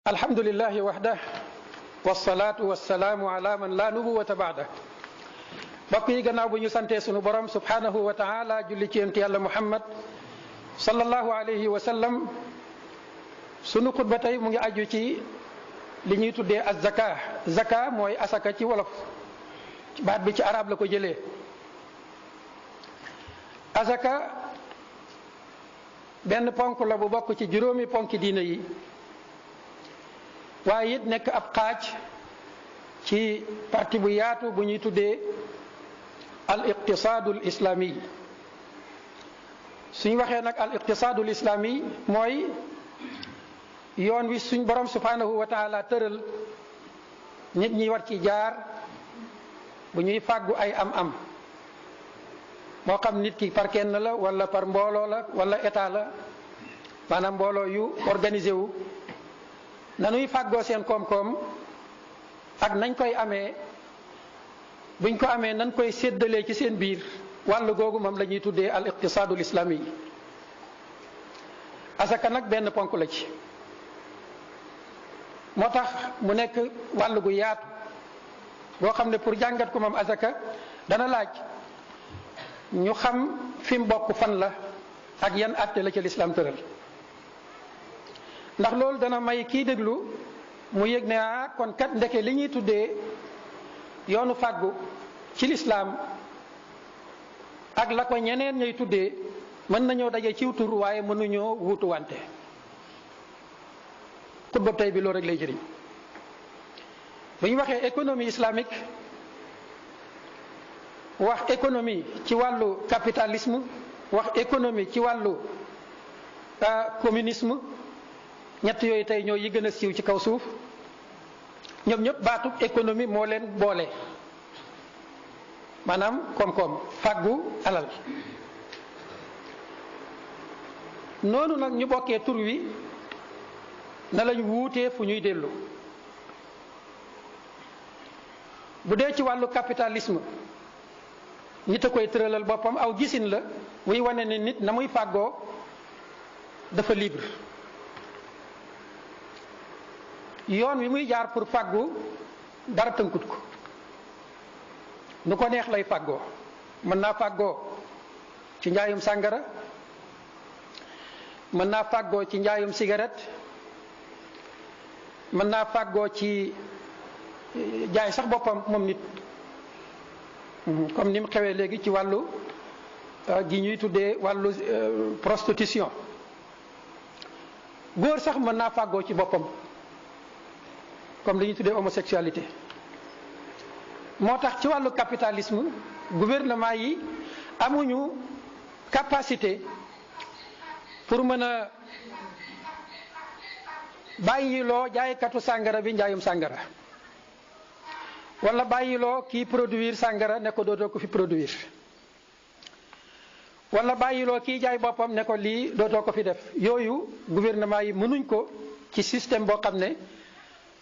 alhamdulillahi wahdah wasalaatu wasalaamu ala man la nubuwata baada mbokk yi gannaaw bu ñu santee sunu borom subhanahu wa taala julli ci yonent yàlla muhammad sallallahu alayhi wa sallam sunu xutba tey mu ngi aju ci li ñuy tuddee az-zaka zaka mooy asaka ci wolof baat bi ci arab la ko jëlee asaka benn ponk la bu bokk ci juróomi ponki diine yi waaye it nekk ab xaaj ci parti bu yaatu bu ñuy tuddee al iqtisaadul islami suñ waxee nag al iqtisaadul islami mooy yoon wi suñ borom subhanahu wa taala tëral nit ñi war ci jaar bu ñuy fàggu ay am-am moo xam nit ki par kenn la wala par mbooloo la wala état la maanaam mbooloo yu organisé wu nanuy fàggoo seen koom-koom ak nañ koy amee buñ ko amee nañ koy séddalee ci seen biir wàll googu moom la ñuy tuddee al iqtisaadul islami asaka nag benn ponk la ci moo tax mu nekk wàll gu yaatu boo xam ne pour jàngat ko moom asaka dana laaj ñu xam fi mu bokk fan la ak yan àtte la ci lislaam tëral ndax loolu dana may kii déglu mu yëg ne kon kat ndeke li ñuy tuddee yoonu fàggu ci lislaam ak la ko ñeneen ñuy tuddee mën nañoo daje ciw tur waaye mënuñoo wuutu wante xutba tey bi loolu rek lay jëriñ bu ñu waxee économie islamique wax économie ci wàllu capitalisme wax économie ci wàllu communisme ñett yooyu tey ñoo yi gën a siiw ci kaw suuf ñoom ñëpp baatub économie moo leen boole maanaam koom-koom fàggu alal noonu nag ñu bokkee tur wi na lañ wuutee fu ñuy dellu bu dee ci wàllu capitalisme nit a koy tëralal boppam aw gisin la wuy wane ne nit na muy fàggoo dafa libre yoon wi muy jaar pour fàggu dara tënkut ko nu ko neex lay fàggoo mën naa fàggoo ci njaayum sàngara mën naa fàggoo ci njaayum cigarette mën naa fàggoo ci jaay sax boppam moom nit comme ni mu xewee léegi ci wàllu gi ñuy tuddee wàllu prostitution góor sax mën naa fàggoo ci boppam comme li ñuy tuddee homosexualité moo tax ci wàllu capitalisme gouvernement yi amuñu capacité pour mën a bàyyiloo jaaykatu sàngara bi njaayum sàngara wala bàyyiloo kii produire sàngara ne ko dootoo ko fi produire wala bàyyiloo kii jaay boppam ne ko lii dootoo ko fi def yooyu gouvernement yi mënuñ ko ci système boo xam ne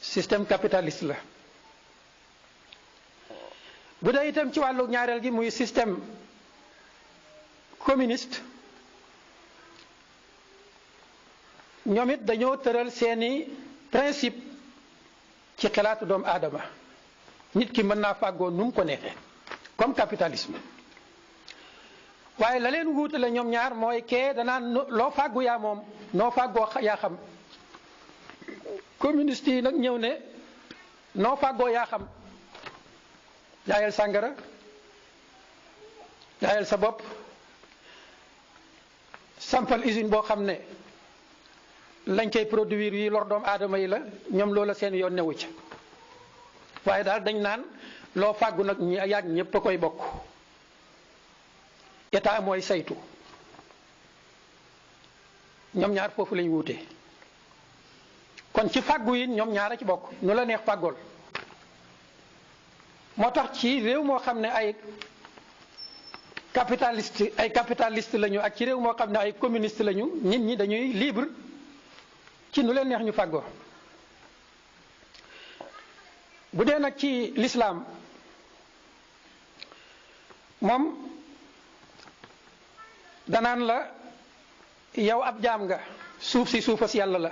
système capitaliste la bu dee itam ci wàllu ñaareel gi muy système communiste ñoom it dañoo tëral seeni principe ci xalaatu doomu aadama nit ki mën naa fàggoo nu mu ko neexee comme capitalisme waaye la leen wuutale ñoom ñaar mooy kee danaan loo fàggu yaa moom noo fàggoo yaa xam communiste yi nag ñëw ne noo fàggoo yaa xam jaayal sàngara jaayal sa bopp sampal usine boo xam ne lañ koy produire yi lor doomu aadama yi la ñoom loola seen yoon newu ca waaye daal dañ naan loo fàggu nag ñi yàgg ñëpp a koy bokk état mooy saytu ñoom ñaar foofu lañ wuute kon ci fàggu yi ñoom ñaar a ci bokk nu la neex fàggool moo tax ci réew moo xam ne ay capitaliste lañu ak ci réew moo xam ne ay communiste lañu nit ñi dañuy libre ci nu leen neex ñu fàggoo bu dee nag ci lislaam moom danaan la yow ab jaam nga suuf si suufas yàlla la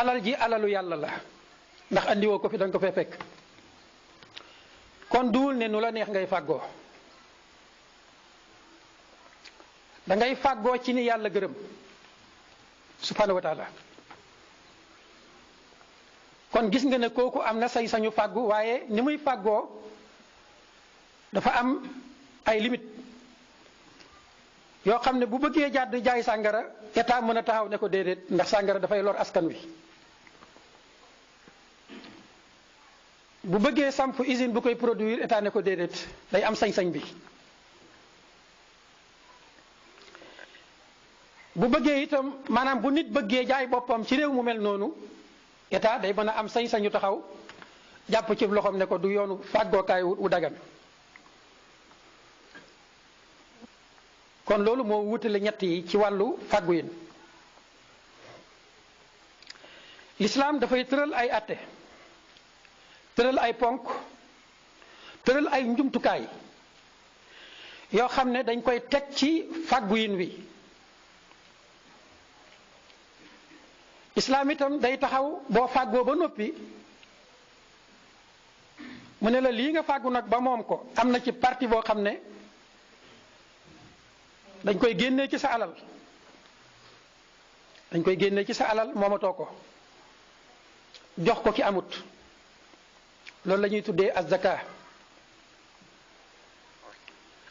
alal ji alalu yàlla la ndax andiwoo ko fi danga ko fee fekk kon duwul ne nu la neex ngay fàggoo da ngay fàggoo ci ni yàlla gërëm subhanahu wa taala kon gis nga ne kooku am na sañ-sañu fàggu waaye ni muy fàggoo dafa am ay limite yoo xam ne bu bëggee jàdd jaay sàngara état mën a taxaw ne ko déedéet ndax sàngara dafay lor askan wi bu bëggee samp usine bu koy produire état ne ko déedéet day am sañ-sañ bi bu bëggee itam maanaam bu nit bëggee jaay boppam ci réew mu mel noonu état day mën a am sañ-sañu taxaw jàpp ci loxoom ne ko du yoonu fàggookaay wu dagan kon loolu moo wutale ñett yi ci wàllu fàggu yin lislaam dafay tëral ay atte tëral ay ponk tëral ay njumtukaay yoo xam ne dañ koy teg ci fàggu yin wi islaam itam day taxaw boo fàggoo ba noppi mu ne la lii nga fàggu nag ba moom ko am na ci parti boo xam ne dañ koy génnee ci sa alal dañ koy génnee ci sa alal moomatoo ko jox ko ki amut loolu la ñuy tuddee az-zaka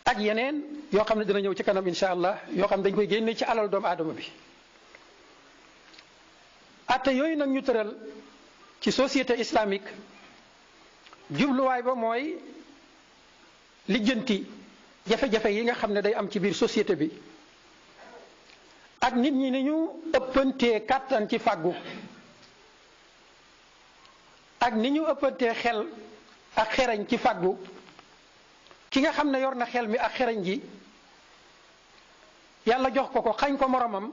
ak yeneen yoo xam ne dina ñëw ci kanam insha allah yoo xam ne dañ koy génnee ci alal doomu aadama bi atte yooyu nag ñu tëral ci société islamique jubluwaay ba mooy lijjanti jafe-jafe yi nga xam ne day am ci biir société bi ak nit ñi ni ñu ëppantee kàttan ci fàggu ak ni ñu ëppantee xel ak xereñ ci fàggu ki nga xam ne yor na xel mi ak xereñ ji yàlla jox ko xañ ko moromam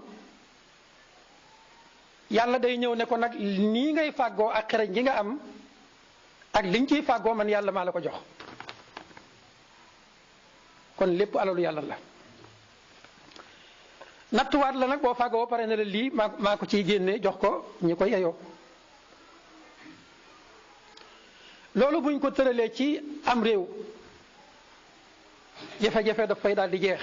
yàlla day ñëw ne ko nag nii ngay fàggoo ak xereñ gi nga am ak liñ ciy fàggoo man yàlla maa la ko jox kon lépp alalu yàlla la nattuwaat la nag boo fàggoo pare ne la lii maa ko ciy génne jox ko ñi ko yeyoo loolu buñ ko tëralee ci am réew jafe-jafe daf fay daal di jeex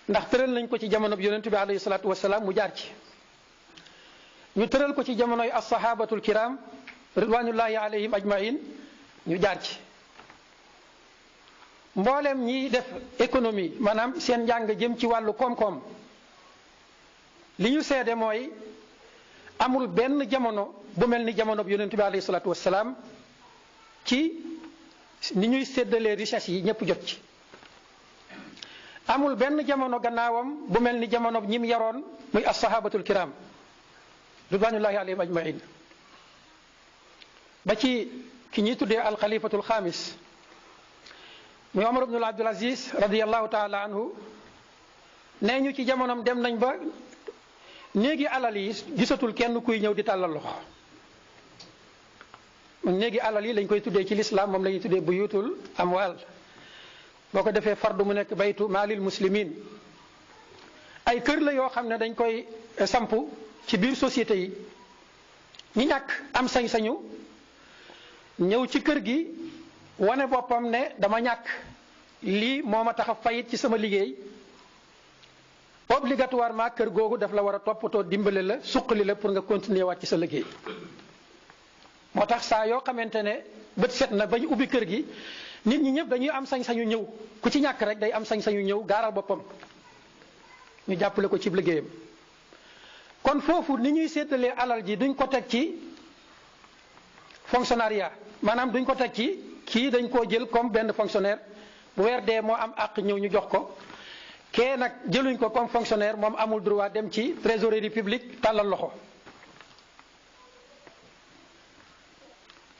ndax tëral nañ ko ci jamono bi yonent bi alayhi salaatu wasalaam mu jaar ci ñu tëral ko ci jamonoy as-sahabatul kiram ridwanullahi alayhim ajmain ñu jaar ci mboolem ñiy def économie maanaam seen njàng jëm ci wàllu koom-koom li ñu seede mooy amul benn jamono bu mel ni jamono bi yonent bi alayhi salaatu wasalaam ci ni ñuy séddalee richesse yi ñëpp jot ci amul benn jamono gannaawam bu mel ni jamono ñim yaroon muy as-sahabatul kiram ridwanullahi alayhim ajmain ba ci ki ñuy tuddee alxalifatul xaamis muy Omar ibn Abdul Aziz radiyallahu taala anhu nee ñu ci jamonoom dem nañ ba néegi alal yi gisatul kenn kuy ñëw di tàllal loxo néegi alal yi lañ koy tuddee ci lislaam moom la ñuy tuddee buyutul amwal boo ko defee fardu mu nekk baytu maalil muslimin ay kër la yoo xam ne dañ koy samp ci biir société yi ñi ñàkk am sañ-sañu ñëw ci kër gi wane boppam ne dama ñàkk lii moo ma tax a fayit ci sama liggéey obligatoirement kër googu daf la war a toppatoo dimbale la suqali la pour nga continuer waat ci sa liggéey moo tax saa yoo xamante ne bët set na ba ñu ubbi kër gi nit ñi ñëpp dañuy am sañ-sañu ñëw ku ci ñàkk rek day am sañ-sañu ñëw gaaral boppam ñu jàppale ko ci liggéeyam kon foofu ni ñuy séddalee alal ji duñ ko teg ci fonctionnariat maanaam duñ ko teg ci kii dañ koo jël comme benn fonctionnaire bu weer dee moo am àq ñëw ñu jox ko kee nag jëluñ ko comme fonctionnaire moom amul droit dem ci trésorerie publique tàllal loxo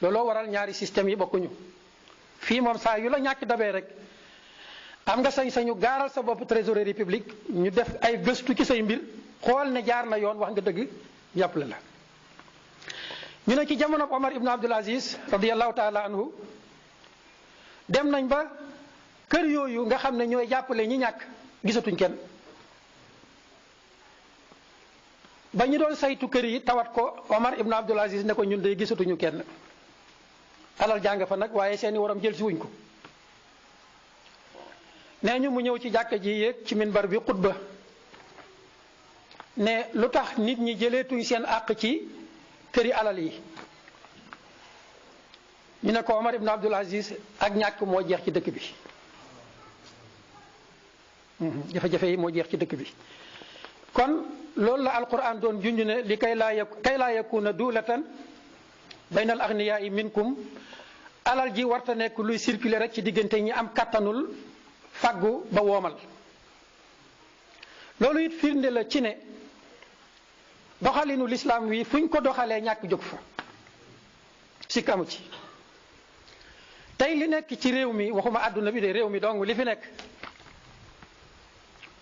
looloo waral ñaari système yi bokkuñu fii moom saa yu la ñàkk dabee rek am nga sañ-sañu gaaral sa bopp trésorerie publique ñu def ay gëstu ci say mbir xool ne jaar na yoon wax nga dëgg jàppale la ñu ne ci jamono Omar ibn Abdul Aziz radiyallahu taala anhu dem nañ ba kër yooyu nga xam ne ñooy jàppale ñi ñàkk gisatuñ kenn ba ñu doon saytu kër yi tawat ko Omar ibn Abdul Aziz ne ko ñun day gisatuñu kenn alal jàng fa nag waaye seeni waram jël si wuñ ko nee ñu mu ñëw ci jàkka ji yéeg ci minbar bi xutba ne lu tax nit ñi jëleetuñ seen àq ci këri alal yi ñu ne ko Omar ibn Abdul Aziz ak ñàkk moo jeex ci dëkk bi jafe-jafe yi moo jeex ci dëkk bi kon loolu la alquran doon junj ne li kay laa yakuna duulatan bayna al agniyaai minkum alal ji warta nekk luy circuler rek ci diggante ñi am kattanul faggu ba woomal loolu it firnde la ci ne doxalinu lislaam wi fuñ ko doxalee ñàkk jóg fa sikk amu ci tey li nekk ci réew mi waxuma àdduna bi de réew mi dong li fi nekk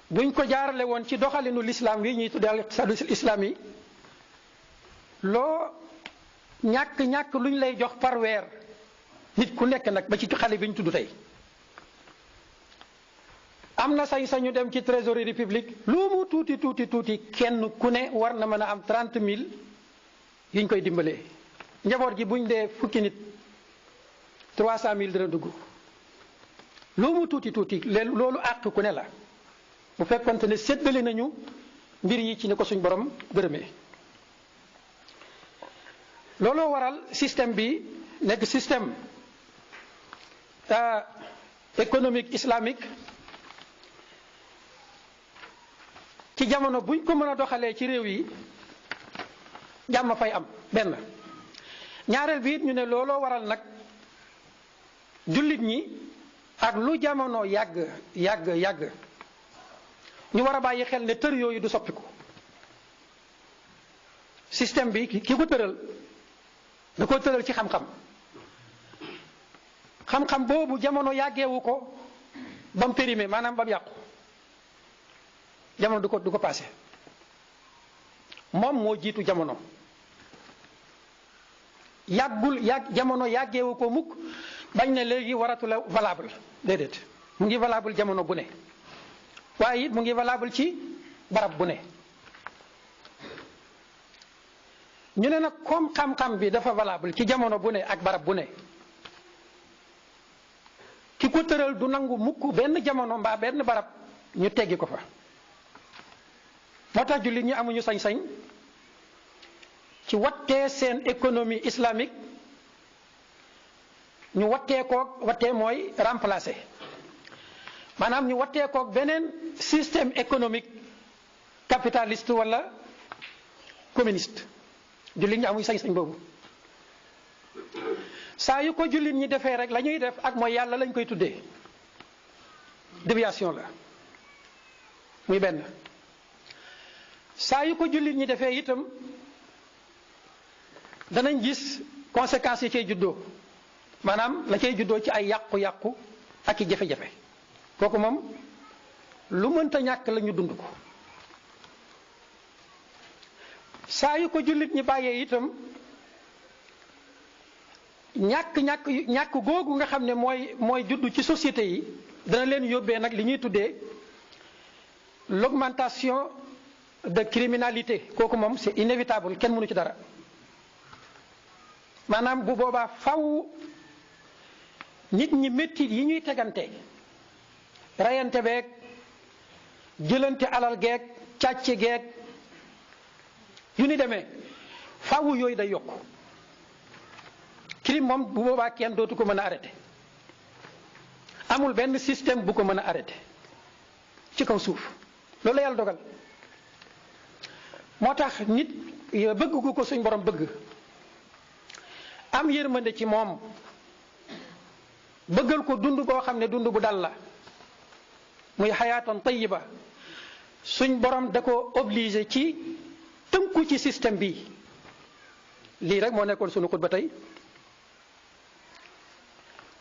buñ ko jaarale woon ci doxalinu lislaam wi ñuy tuddee al islaam yi loo ñàkk luñ lay jox par weer nit ku nekk nag ba ci xale bi ñu tudd tey am na sañ-sañu dem ci trésorerie publique lu mu tuuti kenn ku ne war na mën a am 30 000 yuñ koy dimbalee njaboot gi buñ dee fukki nit 300 000 dina dugg lu mu tuuti loolu àq ku ne la bu fekkonte ne séddale nañu mbir yi ci ni ko suñ borom gërëmee looloo waral système bi nekk système économique islamique ci jamono buñ ko mën a doxalee ci réew yi jàmm fay am benn ñaareel bi it ñu ne looloo waral nag jullit ñi ak lu jamono yàgg ñu war a bàyyi xel ne tër yooyu du soppiku système bi ki ko tëral da ko tëral ci xam-xam boobu jamono yàggeewu ko ba mu périmé maanaam ba mu yàqu jamono du ko passé moom moo jiitu jamono jamono yàggeewu ko mukk bañ ne léegi waratu la valable déedéet mu ngi valable jamono bu ne waaye it mu ngi valable ci barab bu ne ñu ne nag comme xam-xam bi dafa valable ci jamono bu ne ak barab bu ne ki ko tëral du nangu mukk benn jamono mbaa benn barab ñu teggi ko fa moo tax jullit ñi amuñu sañ-sañ ci wattee seen économie islamique ñu wattee mooy remplacer maanaam ñu wattee koog beneen système économique capitaliste wala communiste jullit ñi amuñu sañ-sañ boobu saa yu ko jullit ñi defee rek la ñuy def ak mooy yàlla lañ koy tuddee déviation la muy benn saa yu ko jullit ñi defee itam danañ gis conséquences yi cay juddoo maanaam la cay juddoo ci ay yàqu-yàqu ak i jafe-jafe kooku moom lu mënta ñàkk la ñu dund ko saa yu ko jullit ñi bàyyee itam ñàkk googu nga xam ne mooy juddu ci société yi dana leen yóbbee nag li ñuy tuddee l'augmentation de criminalité kooku moom c'est inévitable kenn mënu ci dara maanaam bu boobaa faw nit ñi métti yi ñuy tegante rayante beeg jëlante alal geeg càcce geeg yu ni demee faw yooyu day yokk crime moom bu boobaa kenn dootu ko mën a arrêté amul benn système bu ko mën a arrêté ci kaw suuf loolu la yàlla dogal moo tax nit bëgg gu ko suñ borom bëgg am yërmande ci moom bëggal ko dund boo xam ne dund bu dal la muy xayaatan tayiba suñ borom da ko obligé ci tënku ci système bi lii rek moo nekkoon sunu xutba tey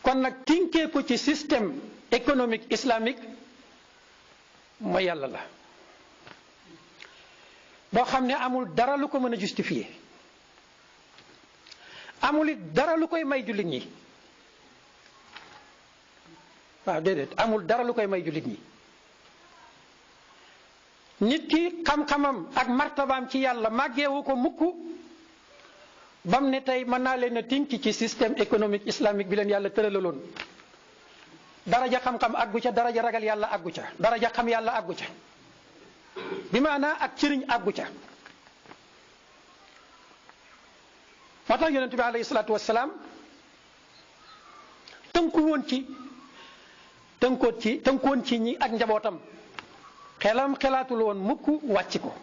kon nag tinkee ko ci système économique islamique mooy yàlla la boo xam ne amul dara lu ko mën a justifier amul it dara lu koy may jullit ñi waaw déedéet amul dara lu koy may jullit ñi nit ki xam-xamam ak martabaam ci yàlla màggeewu ko mukk bam ne tey mën naa leen a tinki ci système économique islamique bi leen yàlla tëralaloon daraja xam-xam àggu ca daraja ragal yàlla àggu ca daraja xam yàlla àggu ca bi maanaa ak cëriñ àggu ca. moo tax yonent bi alayhi salaatu wassalaam tënkoon ci ñi ak njabootam xelam xelaatul woon mukk wàcc ko.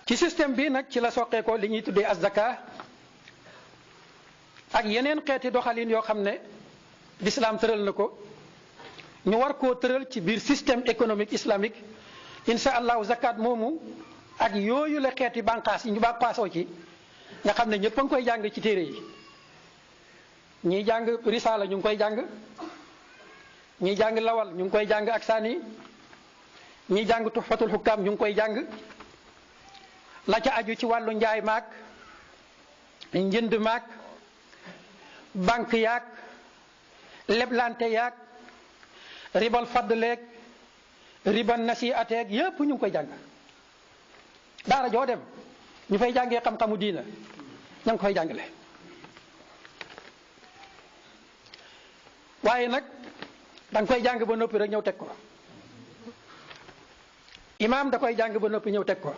ci système bi nag ci la soqee ko li ñuy tuddee az-zaka ak yeneen xeeti doxalin yoo xam ne l'islam tëral na ko ñu war koo tëral ci biir système économique islamique insha allahu zakat moomu ak yooyu la xeeti bànqaas yi ñu bànqaasoo ci nga xam ne ñëpp a ngi koy jàng ci téere yi ñiy jàng risaala ñu ngi koy jàng ñiy jàng lawal ñu ngi koy jàng ak saani ñiy jàng tuhfatul hukam ñu ngi koy jàng la ca aju ci wàllu njaay maag njënd maag banque yaag leblante yaag ribal faddleeg ribal nasiateeg yépp ñu ngi koy jàng daara joo dem ñu fay jàngee xam-xamu diina ña ngi koy jàngale. waaye nag da nga koy jàng ba noppi rek ñëw teg ko imaam da koy jàng ba noppi ñëw teg ko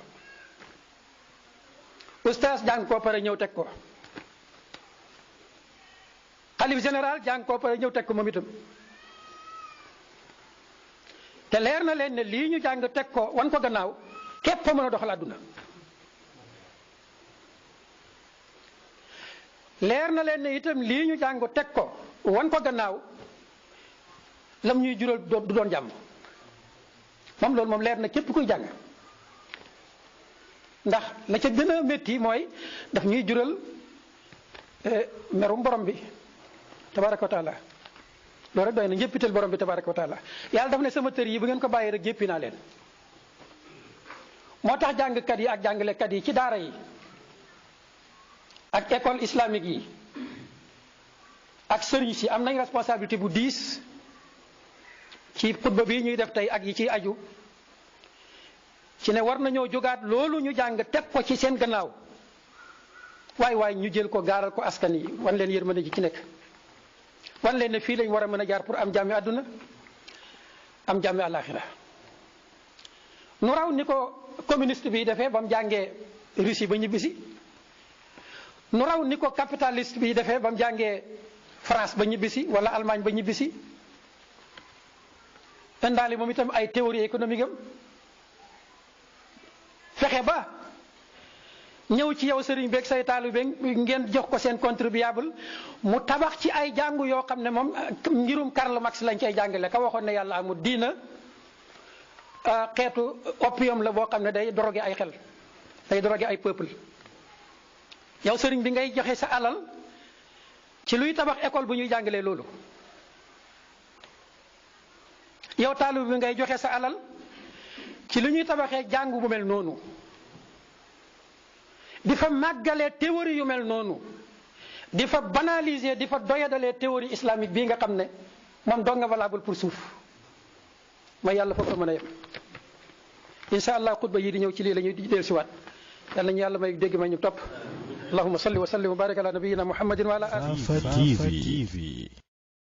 ustaas jàng koo pare ñëw teg ko xalif général jàng koo pare ñëw teg ko moom itam te leer na leen ne lii ñu jàng teg ko wan ko gannaaw képp fa mën a doxal àdduna leer na leen ne itam lii ñu jàng teg ko wan ko gannaaw lam ñuy jural du doon jàmm moom loolu moom leer na képp kuy jàng ndax la ca gën a métti mooy daf ñuy jural merum borom bi tabaraka wa taala loolu rek doy na njéppital borom bi tabaraka wa taala yàlla daf ne sama tër yi bu ngeen ko bàyyi rek jéppi naa leen. moo tax jàngkat yi ak jàngalekat yi ci daara yi ak école islamique yi ak sëriñ si am nañ responsabilité bu diis ci xutba bi ñuy def tey ak yi ciy aju ci ne war nañoo jógaat loolu ñu jàng teg ko ci seen gannaaw waay ñu jël ko gaaral ko askan yi wan leen yërmande ji ci nekk wan leen ne fii lañ war a mën a jaar pour am jàmmi àdduna am jàmmi àllaaxira nu raw ni ko communiste bi defee ba mu jàngee Russie ba ñibbisi nu raw ni ko capitaliste bi defee ba mu jàngee France ba ñibbisi wala Allemagne ba ñibbisi indaale moom itam ay théorie économique am fexe ba ñëw ci yow sëriñ beeg say taalibe ngeen jox ko seen contribuable mu tabax ci ay jàngu yoo xam ne moom ngirum Karl Marx lañ cay jàngale ka waxoon ne yàlla amul diina xeetu opium la boo xam ne day drogué ay xel day drogué ay peuple yow sëriñ bi ngay joxe sa alal ci luy tabax école bu ñuy jàngalee loolu yow taalibe bi ngay joxe sa alal ci lu ñuy tabaxee jàngu bu mel noonu di fa màggalee théorie yu mel noonu di fa banaliser di fa doyadalee théorie islamique bii nga xam ne moom dong nga valable pour suuf ma yàlla foofu la mën a yem insha allah xutba yi di ñëw ci lii la ñuy del siwaat yal nañu yàlla may dégg may ñu topp allahumma salli wa sallim wa barik ala nabiyyina muhammadin wa ala alihi